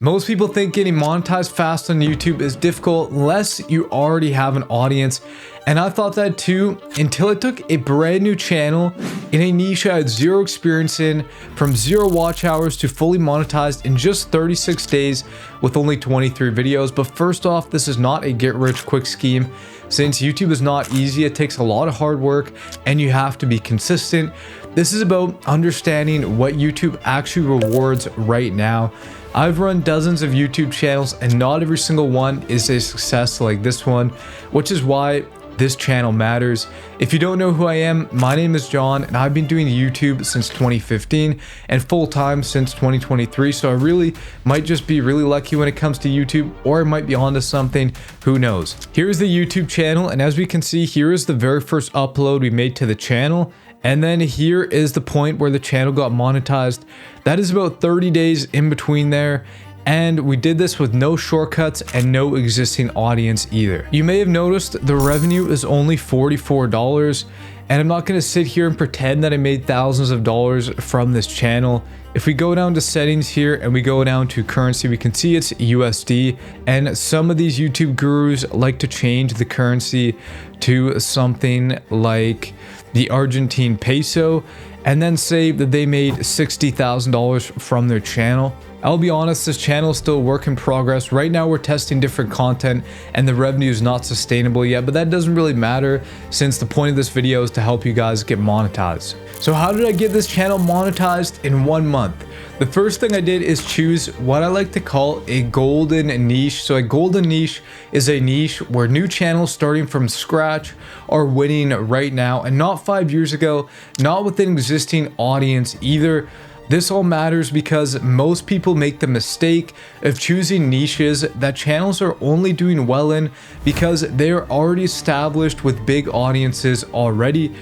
Most people think getting monetized fast on YouTube is difficult unless you already have an audience. And I thought that too, until I took a brand new channel in a niche I had zero experience in, from 0 watch hours to fully monetized in just 36 days with only 23 videos. But first off, this is not a get rich quick scheme. Since YouTube is not easy, it takes a lot of hard work and you have to be consistent. This is about understanding what YouTube actually rewards right now. I've run dozens of YouTube channels and not every single one is a success like this one, which is why this channel matters. If you don't know who I am, my name is John and I've been doing YouTube since 2015 and full-time since 2023. So I really might just be really lucky when it comes to YouTube, or I might be onto something, who knows. Here's the YouTube channel, and as we can see, here is the very first upload we made to the channel. And then here is the point where the channel got monetized. That is about 30 days in between there. And we did this with no shortcuts and no existing audience either. You may have noticed the revenue is only $44. And I'm not going to sit here and pretend that I made thousands of dollars from this channel. If we go down to settings here and we go down to currency, we can see it's USD. And some of these YouTube gurus like to change the currency to something like the Argentine peso and then say that they made $60,000 from their channel. I'll be honest, this channel is still a work in progress. Right now we're testing different content and the revenue is not sustainable yet, but that doesn't really matter since the point of this video is to help you guys get monetized. So how did I get this channel monetized in 1 month? The first thing I did is choose what I like to call a golden niche. So a golden niche is a niche where new channels starting from scratch are winning right now, and not 5 years ago, not with an existing audience either. This all matters because most people make the mistake of choosing niches that channels are only doing well in because they're already established with big audiences already.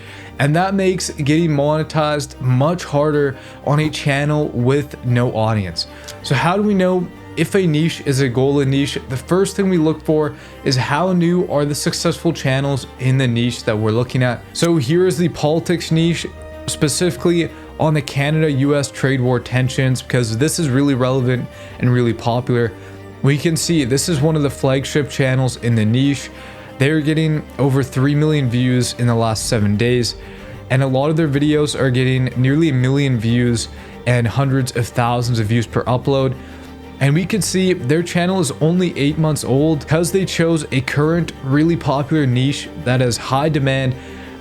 And that makes getting monetized much harder on a channel with no audience. So how do we know if a niche is a golden niche? The first thing we look for is how new are the successful channels in the niche that we're looking at. So here is the politics niche, specifically on the Canada-US trade war tensions, because this is really relevant and really popular. We can see this is one of the flagship channels in the niche. They're getting over 3 million views in the last 7 days, and a lot of their videos are getting nearly 1 million views and hundreds of thousands of views per upload. And we can see their channel is only 8 months old because they chose a current really popular niche that has high demand.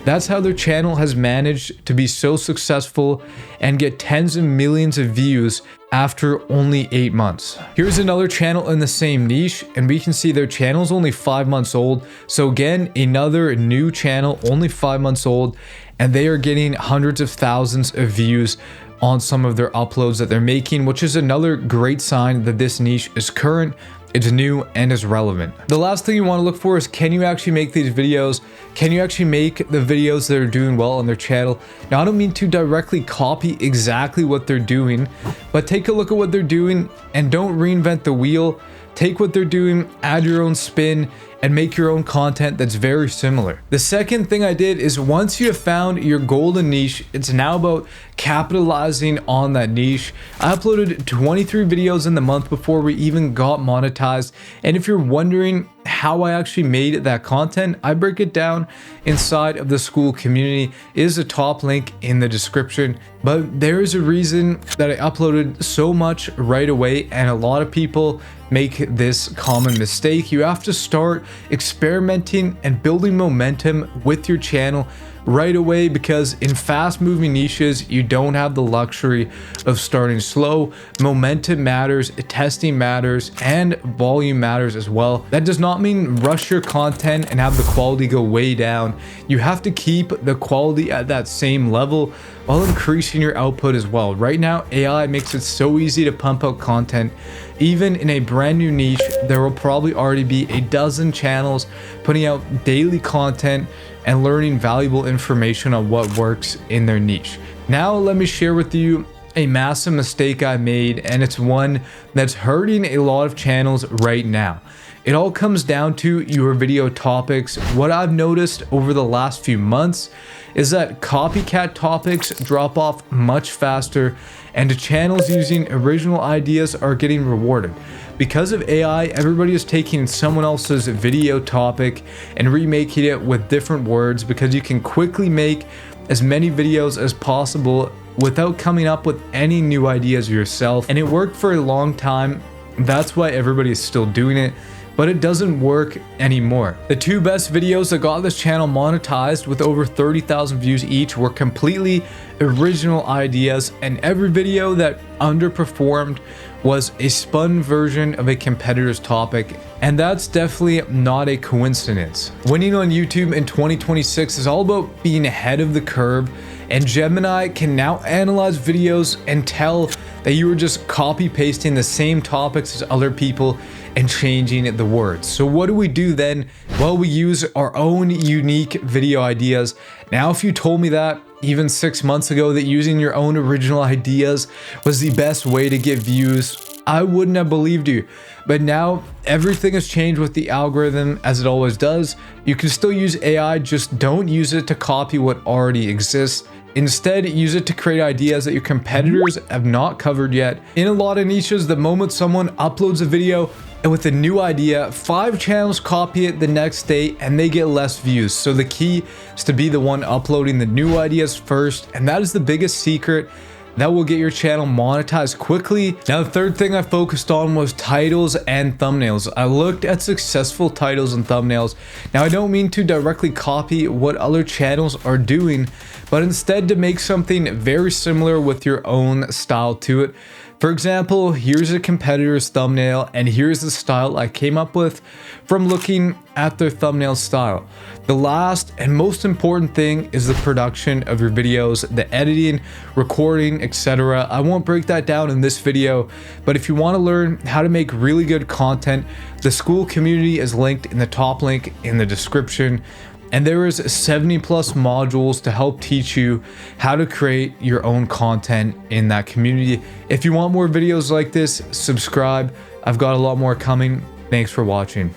That's how their channel has managed to be so successful and get tens of millions of views after only 8 months. Here's another channel in the same niche, and we can see their channel is only 5 months old. So again, another new channel, only 5 months old, and they are getting hundreds of thousands of views on some of their uploads that they're making, which is another great sign that this niche is current, it's new, and is relevant. The last thing you want to look for is, can you actually make these videos? Can you actually make the videos that are doing well on their channel? Now, I don't mean to directly copy exactly what they're doing, but take a look at what they're doing and don't reinvent the wheel. Take what they're doing, add your own spin, and make your own content that's very similar. The second thing I did is, once you have found your golden niche, it's now about capitalizing on that niche. I uploaded 23 videos in the month before we even got monetized. And if you're wondering how I actually made that content, I break it down inside of the school community. It is a top link in the description. But there is a reason that I uploaded so much right away, and a lot of people make this common mistake. You have to start experimenting and building momentum with your channel right away, because in fast moving niches you don't have the luxury of starting slow. Momentum matters, testing matters, and volume matters as well. That does not mean rush your content and have the quality go way down. You have to keep the quality at that same level while increasing your output as well. Right now, AI makes it so easy to pump out content. Even in a brand new niche, there will probably already be a dozen channels putting out daily content and learning valuable information on what works in their niche. Now, let me share with you a massive mistake I made, and it's one that's hurting a lot of channels right now. It all comes down to your video topics. What I've noticed over the last few months is that copycat topics drop off much faster, and the channels using original ideas are getting rewarded. Because of AI, everybody is taking someone else's video topic and remaking it with different words, because you can quickly make as many videos as possible without coming up with any new ideas yourself. And it worked for a long time. That's why everybody is still doing it, but it doesn't work anymore. The two best videos that got this channel monetized with over 30,000 views each were completely original ideas, and every video that underperformed was a spun version of a competitor's topic, and that's definitely not a coincidence. Winning on YouTube in 2026 is all about being ahead of the curve, and Gemini can now analyze videos and tell that you were just copy pasting the same topics as other people and changing the words. So what do we do then? Well, we use our own unique video ideas. Now, if you told me that even 6 months ago that using your own original ideas was the best way to get views, I wouldn't have believed you. But now everything has changed with the algorithm, as it always does. You can still use AI, just don't use it to copy what already exists. Instead, use it to create ideas that your competitors have not covered yet. In a lot of niches, the moment someone uploads a video and with a new idea, 5 channels copy it the next day and they get less views. So the key is to be the one uploading the new ideas first, and that is the biggest secret that will get your channel monetized quickly. Now, the third thing I focused on was titles and thumbnails. I looked at successful titles and thumbnails. Now, I don't mean to directly copy what other channels are doing, but instead to make something very similar with your own style to it. For example, here's a competitor's thumbnail, and here's the style I came up with from looking at their thumbnail style. The last and most important thing is the production of your videos, the editing, recording, etc. I won't break that down in this video, but if you want to learn how to make really good content, the school community is linked in the top link in the description. And there is 70+ modules to help teach you how to create your own content in that community. If you want more videos like this, subscribe. I've got a lot more coming. Thanks for watching.